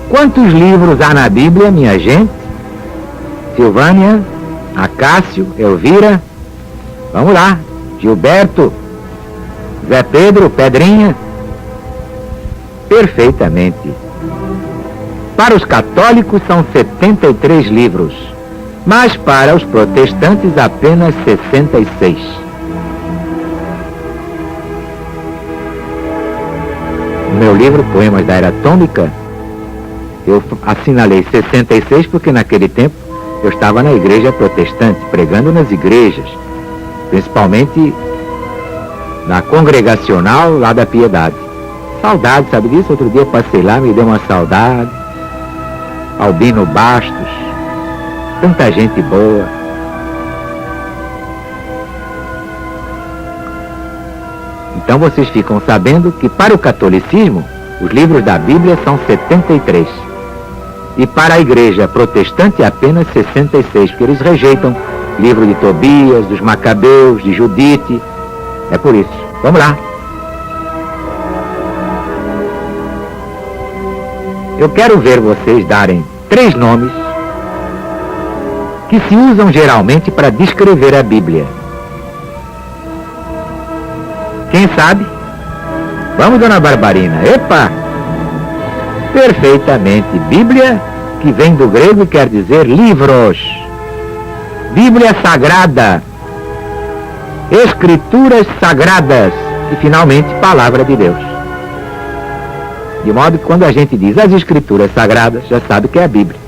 Quantos livros há na Bíblia, minha gente? Silvânia, Acácio, Elvira, vamos lá, Gilberto, Zé Pedro, Pedrinha. Perfeitamente. Para os católicos são 73 livros, mas para os protestantes apenas 66. No meu livro Poemas da Era Atômica, eu assinalei 66 porque naquele tempo eu estava na igreja protestante, pregando nas igrejas, principalmente na congregacional lá da Piedade. Saudade, sabe disso? Outro dia eu passei lá, me deu uma saudade. Albino Bastos, tanta gente boa. Então vocês ficam sabendo que para o catolicismo, os livros da Bíblia são 73. E para a igreja protestante apenas 66, porque eles rejeitam o livro de Tobias, dos Macabeus, de Judite. É por isso. Vamos lá. Eu quero ver vocês darem 3 nomes que se usam geralmente para descrever a Bíblia. Quem sabe? Vamos, dona Barbarina. Epa! Perfeitamente. Bíblia, que vem do grego e quer dizer livros. Bíblia Sagrada. Escrituras Sagradas. E, finalmente, Palavra de Deus. De modo que quando a gente diz as Escrituras Sagradas, já sabe que é a Bíblia.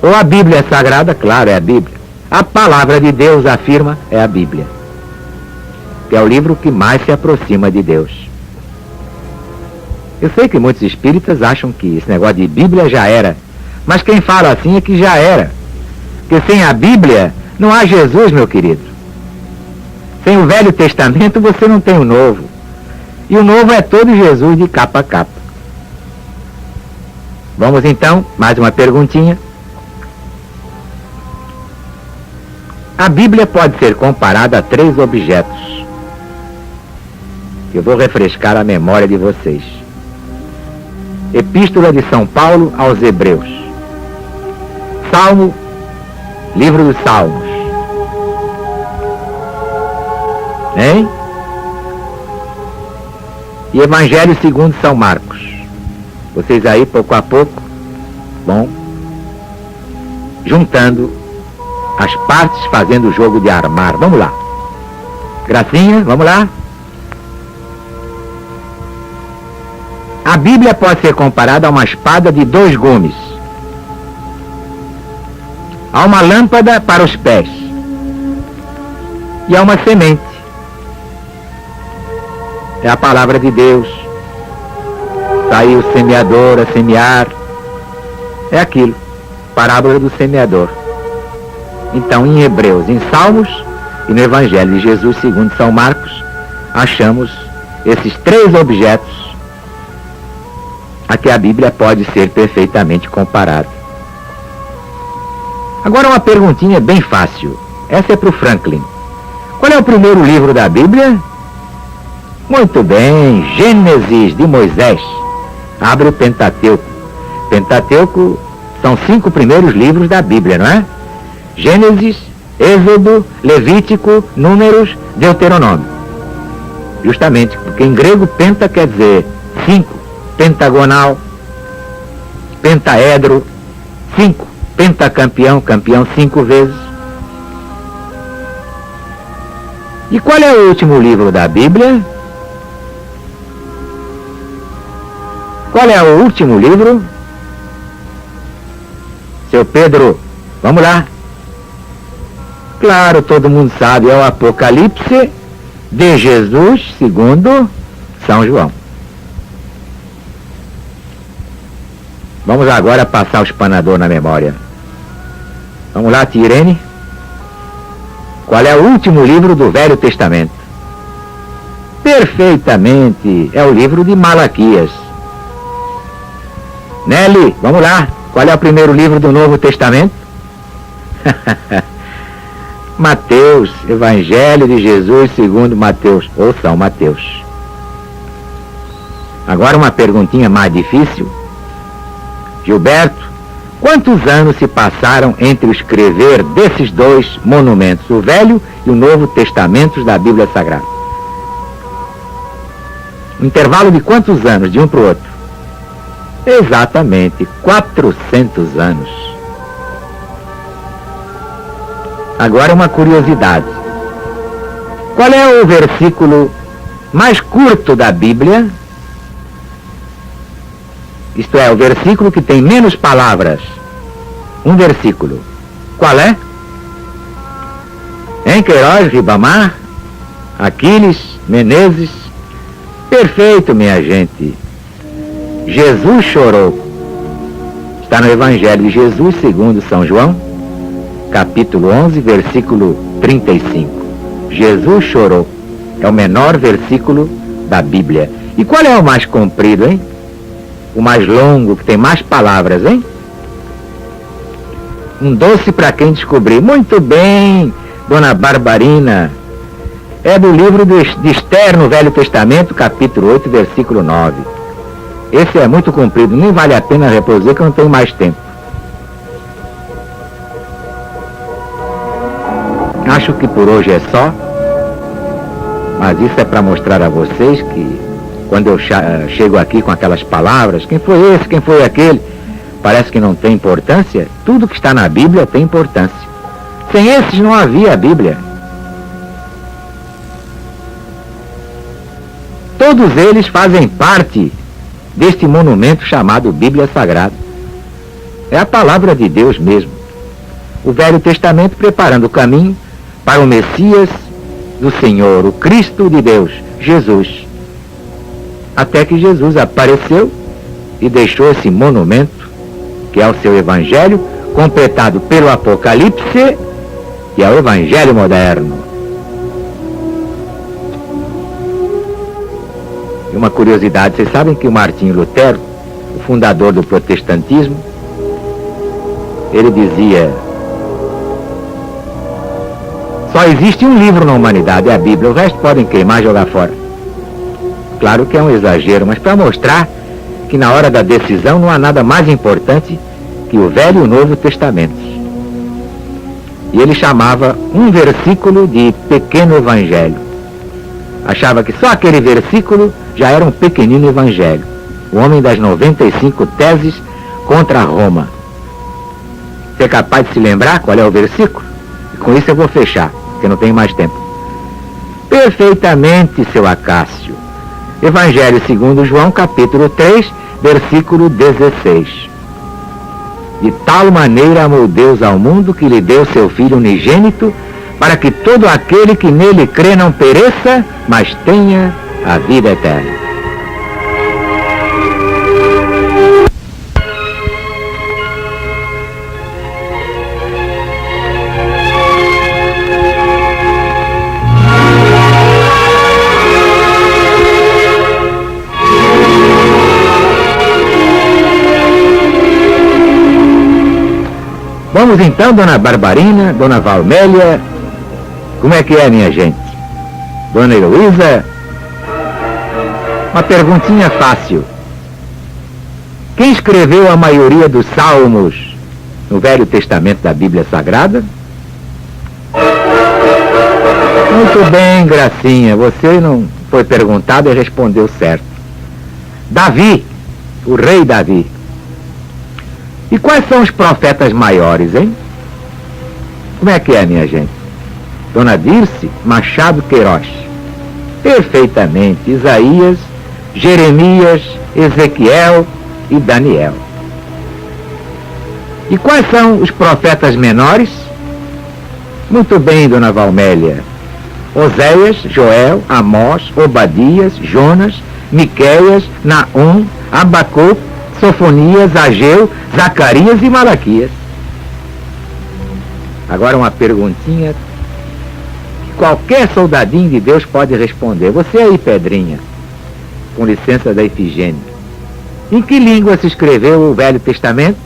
Ou a Bíblia é sagrada, claro, é a Bíblia. A Palavra de Deus afirma, é a Bíblia. Que é o livro que mais se aproxima de Deus. Eu sei que muitos espíritas acham que esse negócio de Bíblia já era. Mas quem fala assim é que já era. Porque sem a Bíblia não há Jesus, meu querido. Sem o Velho Testamento você não tem o Novo. E o Novo é todo Jesus de capa a capa. Vamos então, mais uma perguntinha. A Bíblia pode ser comparada a 3 objetos. Eu vou refrescar a memória de vocês. Epístola de São Paulo aos Hebreus. Salmo, livro dos Salmos. Hein? E Evangelho segundo São Marcos. Vocês aí, pouco a pouco, bom, juntando as partes, fazendo o jogo de armar. Vamos lá. Gracinha, vamos lá. A Bíblia pode ser comparada a uma espada de 2 gumes. A uma lâmpada para os pés. E a uma semente. É a palavra de Deus. Saiu o semeador a semear. É aquilo. Parábola do semeador. Então, em Hebreus, em Salmos e no Evangelho de Jesus segundo São Marcos, achamos esses 3 objetos a que a Bíblia pode ser perfeitamente comparada. Agora uma perguntinha bem fácil. Essa é para o Franklin. Qual é o primeiro livro da Bíblia? Muito bem, Gênesis de Moisés. Abre o Pentateuco. Pentateuco são 5 primeiros livros da Bíblia, não é? Gênesis, Êxodo, Levítico, Números, Deuteronômio. Justamente, porque em grego penta quer dizer 5, pentagonal, pentaedro, 5, pentacampeão, campeão 5 vezes. E qual é o último livro da Bíblia? Qual é o último livro? Seu Pedro, vamos lá. Claro, todo mundo sabe, é o Apocalipse de Jesus segundo São João. Vamos agora passar o espanador na memória. Vamos lá, tia Irene. Qual é o último livro do Velho Testamento? Perfeitamente, é o livro de Malaquias. Nelly, vamos lá. Qual é o primeiro livro do Novo Testamento? Mateus, Evangelho de Jesus segundo Mateus, ou São Mateus. Agora uma perguntinha mais difícil. Gilberto, quantos anos se passaram entre o escrever desses dois monumentos, o Velho e o Novo Testamentos da Bíblia Sagrada? Um intervalo de quantos anos de um para o outro? Exatamente, 400 anos. Agora uma curiosidade. Qual é o versículo mais curto da Bíblia? Isto é, o versículo que tem menos palavras. Um versículo. Qual é? Hein, Queiroz, Ribamar, Aquiles, Menezes? Perfeito, minha gente. Jesus chorou. Está no Evangelho de Jesus segundo São João, capítulo 11, versículo 35. Jesus chorou. É o menor versículo da Bíblia. E qual é o mais comprido, hein? O mais longo, que tem mais palavras, hein? Um doce para quem descobrir. Muito bem, dona Barbarina. É do livro de Esther, no Velho Testamento, capítulo 8, versículo 9. Esse é muito comprido, nem vale a pena reproduzir, que eu não tenho mais tempo. Acho que por hoje é só, mas isso é para mostrar a vocês que quando eu chego aqui com aquelas palavras, quem foi esse, quem foi aquele, parece que não tem importância. Tudo que está na Bíblia tem importância. Sem esses não havia a Bíblia. Todos eles fazem parte deste monumento chamado Bíblia Sagrada. É a palavra de Deus mesmo. O Velho Testamento preparando o caminho para o Messias do Senhor, o Cristo de Deus, Jesus. Até que Jesus apareceu e deixou esse monumento, que é o seu Evangelho, completado pelo Apocalipse, que é o Evangelho moderno. E uma curiosidade, vocês sabem que o Martinho Lutero, o fundador do protestantismo, ele dizia: só existe um livro na humanidade, é a Bíblia, o resto podem queimar e jogar fora. Claro que é um exagero, mas para mostrar que na hora da decisão não há nada mais importante que o Velho e o Novo Testamentos. E ele chamava um versículo de pequeno evangelho. Achava que só aquele versículo já era um pequenino evangelho. O homem das 95 teses contra Roma. Você é capaz de se lembrar qual é o versículo? E com isso eu vou fechar, porque não tenho mais tempo. Perfeitamente, seu Acácio. Evangelho segundo João, capítulo 3, versículo 16. De tal maneira amou Deus ao mundo que lhe deu seu Filho unigênito, para que todo aquele que nele crê não pereça, mas tenha a vida eterna. Vamos então, dona Barbarina, dona Valmélia, como é que é, minha gente? Dona Heloísa, uma perguntinha fácil. Quem escreveu a maioria dos salmos no Velho Testamento da Bíblia Sagrada? Muito bem, Gracinha, você não foi perguntado e respondeu certo. Davi, o rei Davi. E quais são os profetas maiores, hein? Como é que é, minha gente? Dona Dirce Machado Queiroz. Perfeitamente. Isaías, Jeremias, Ezequiel e Daniel. E quais são os profetas menores? Muito bem, dona Valmélia. Oséias, Joel, Amós, Obadias, Jonas, Miqueias, Naum, Abacuque, Sofonias, Ageu, Zacarias e Malaquias. Agora uma perguntinha que qualquer soldadinho de Deus pode responder. Você aí, Pedrinha, com licença da Ifigênia. Em que língua se escreveu o Velho Testamento?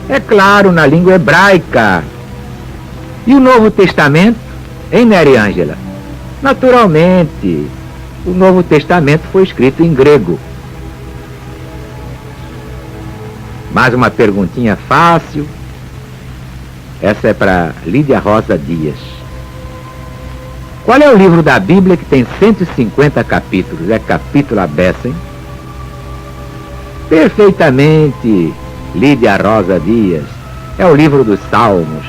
É claro, na língua hebraica. E o Novo Testamento, hein, Nery Ângela? Naturalmente, o Novo Testamento foi escrito em grego. Mais uma perguntinha fácil. Essa é para Lídia Rosa Dias. Qual é o livro da Bíblia que tem 150 capítulos? É capítulo à beça, hein? Perfeitamente, Lídia Rosa Dias. É o livro dos Salmos.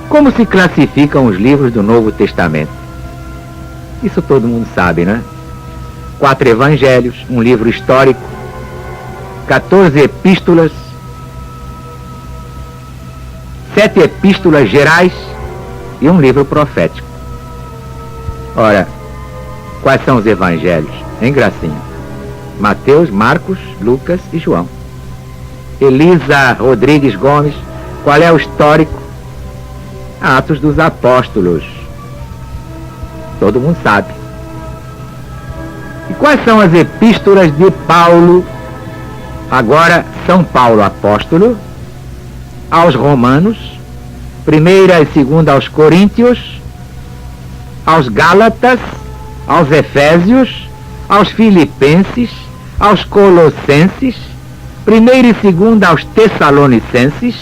Como se classificam os livros do Novo Testamento? Isso todo mundo sabe, né? 4 evangelhos, um livro histórico, 14 epístolas, 7 epístolas gerais e um livro profético. Ora, quais são os evangelhos? Hein, Gracinha? Mateus, Marcos, Lucas e João. Elisa Rodrigues Gomes, qual é o histórico? Atos dos Apóstolos. Todo mundo sabe. E quais são as epístolas de Paulo? Agora, São Paulo apóstolo, aos Romanos, 1ª e 2ª aos Coríntios, aos Gálatas, aos Efésios, aos Filipenses, aos Colossenses, 1ª e 2ª aos Tessalonicenses,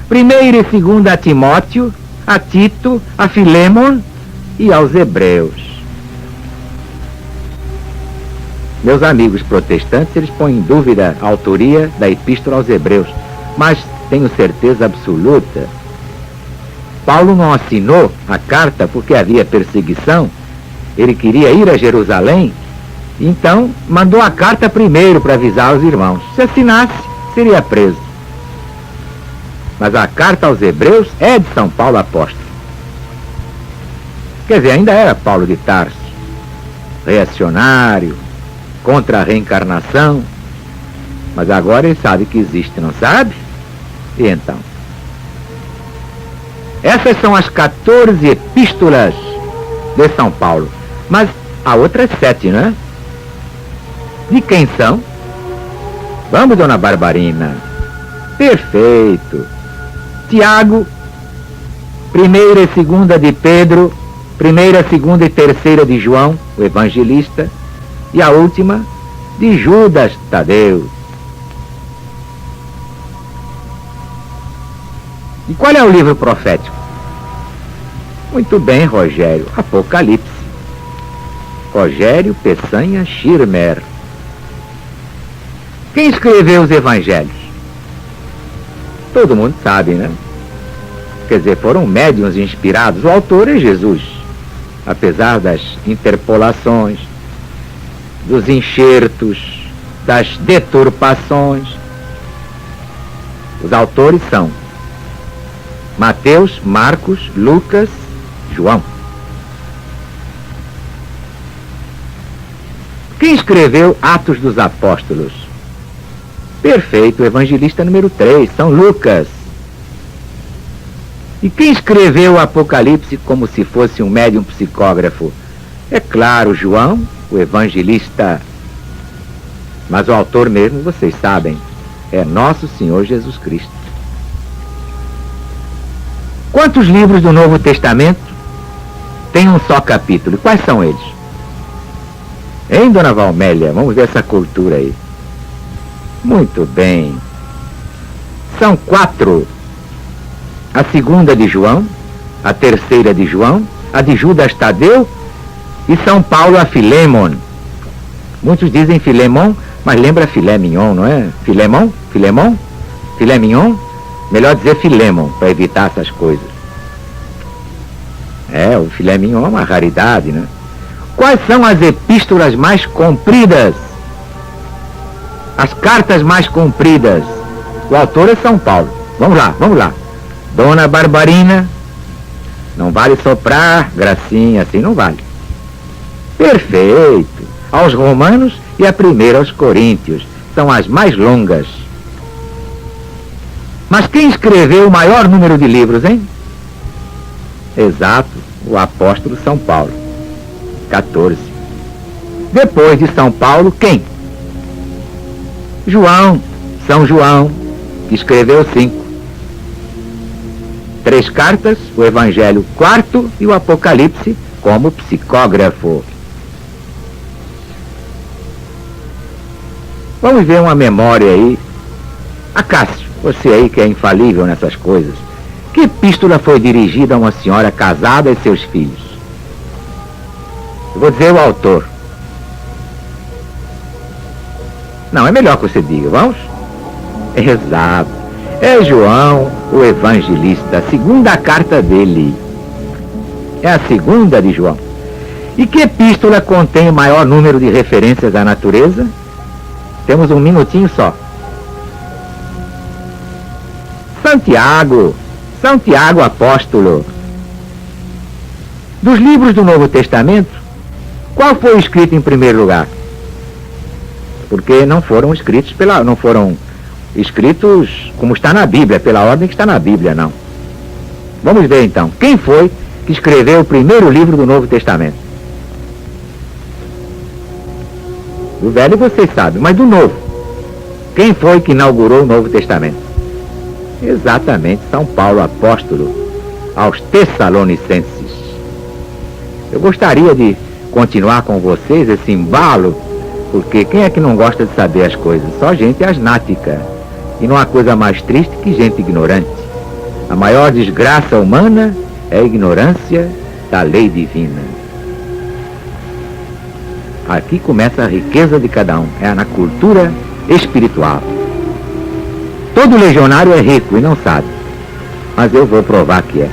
1ª e 2ª a Timóteo, a Tito, a Filemon e aos Hebreus. Meus amigos protestantes, eles põem em dúvida a autoria da Epístola aos Hebreus, mas tenho certeza absoluta. Paulo não assinou a carta porque havia perseguição, ele queria ir a Jerusalém, então mandou a carta primeiro para avisar os irmãos. Se assinasse, seria preso. Mas a carta aos Hebreus é de São Paulo apóstolo. Quer dizer, ainda era Paulo de Tarso, reacionário, contra a reencarnação, mas agora ele sabe que existe, não sabe? E então? Essas são as 14 epístolas de São Paulo, mas há outras 7, não é? De quem são? Vamos, dona Barbarina. Perfeito. Tiago, 1ª e 2ª de Pedro, 1ª, 2ª e 3ª de João, o evangelista, e a última de Judas Tadeu. E qual é o livro profético? Muito bem, Rogério, Apocalipse. Rogério Peçanha Schirmer. Quem escreveu os evangelhos? Todo mundo sabe, né? Quer dizer, foram médiuns inspirados. O autor é Jesus. Apesar das interpolações, dos enxertos, das deturpações, os autores são Mateus, Marcos, Lucas, João. Quem escreveu Atos dos Apóstolos? Perfeito, o evangelista número 3, São Lucas. E quem escreveu o Apocalipse como se fosse um médium psicógrafo? É claro, João, o evangelista. Mas o autor mesmo, vocês sabem, é Nosso Senhor Jesus Cristo. Quantos livros do Novo Testamento tem um só capítulo? E quais são eles? Hein, dona Valmélia? Vamos ver essa cultura aí. Muito bem. São 4. A 2ª de João, a 3ª de João, a de Judas Tadeu e São Paulo a Filemon. Muitos dizem Filemon, mas lembra filé mignon, não é? Filemon? Filemon? Filé mignon? Melhor dizer Filemon, para evitar essas coisas. É, o filé mignon é uma raridade, né? Quais são as epístolas mais compridas? As cartas mais compridas? O autor é São Paulo. Vamos lá, vamos lá. Dona Barbarina, não vale soprar, Gracinha, assim não vale. Perfeito. Aos Romanos e a 1ª aos Coríntios. São as mais longas. Mas quem escreveu o maior número de livros, hein? Exato, o apóstolo São Paulo. 14. Depois de São Paulo, quem? João, São João, que escreveu 5. 3 cartas, o Evangelho quarto e o Apocalipse como psicógrafo. Vamos ver uma memória aí. Acácio, você aí que é infalível nessas coisas, que epístola foi dirigida a uma senhora casada e seus filhos? Eu vou dizer o autor. Não, é melhor que você diga, vamos? Exato. É João, o evangelista, a segunda carta dele. É a segunda de João. E que epístola contém o maior número de referências à natureza? Temos um minutinho só. Santiago apóstolo. Dos livros do Novo Testamento, qual foi escrito em primeiro lugar? Porque não foram escritos como está na Bíblia, pela ordem que está na Bíblia, não. Vamos ver então, quem foi que escreveu o primeiro livro do Novo Testamento? Do Velho vocês sabem, mas do Novo. Quem foi que inaugurou o Novo Testamento? Exatamente, São Paulo apóstolo aos Tessalonicenses. Eu gostaria de continuar com vocês esse embalo, porque quem é que não gosta de saber as coisas? Só gente asnática. E não há coisa mais triste que gente ignorante. A maior desgraça humana é a ignorância da lei divina. Aqui começa a riqueza de cada um, é na cultura espiritual. Todo legionário é rico e não sabe, mas eu vou provar que é.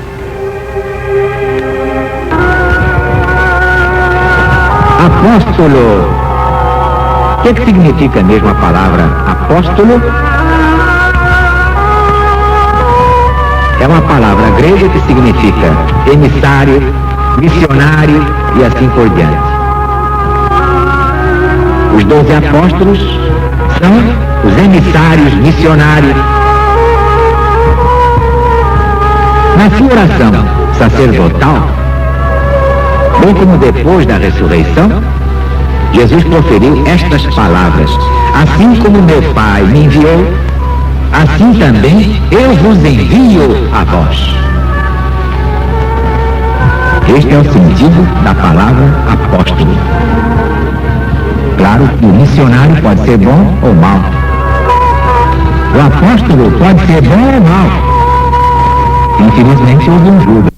Apóstolo. O que significa mesmo a palavra apóstolo? É uma palavra grega que significa emissário, missionário e assim por diante. Os 12 apóstolos são os emissários missionários. Na sua oração sacerdotal, bem como depois da ressurreição, Jesus proferiu estas palavras: assim como meu Pai me enviou, assim também eu vos envio a vós. Este é o sentido da palavra apóstolo. Claro que o missionário pode ser bom ou mau. O apóstolo pode ser bom ou mau. Infelizmente houve um Judas.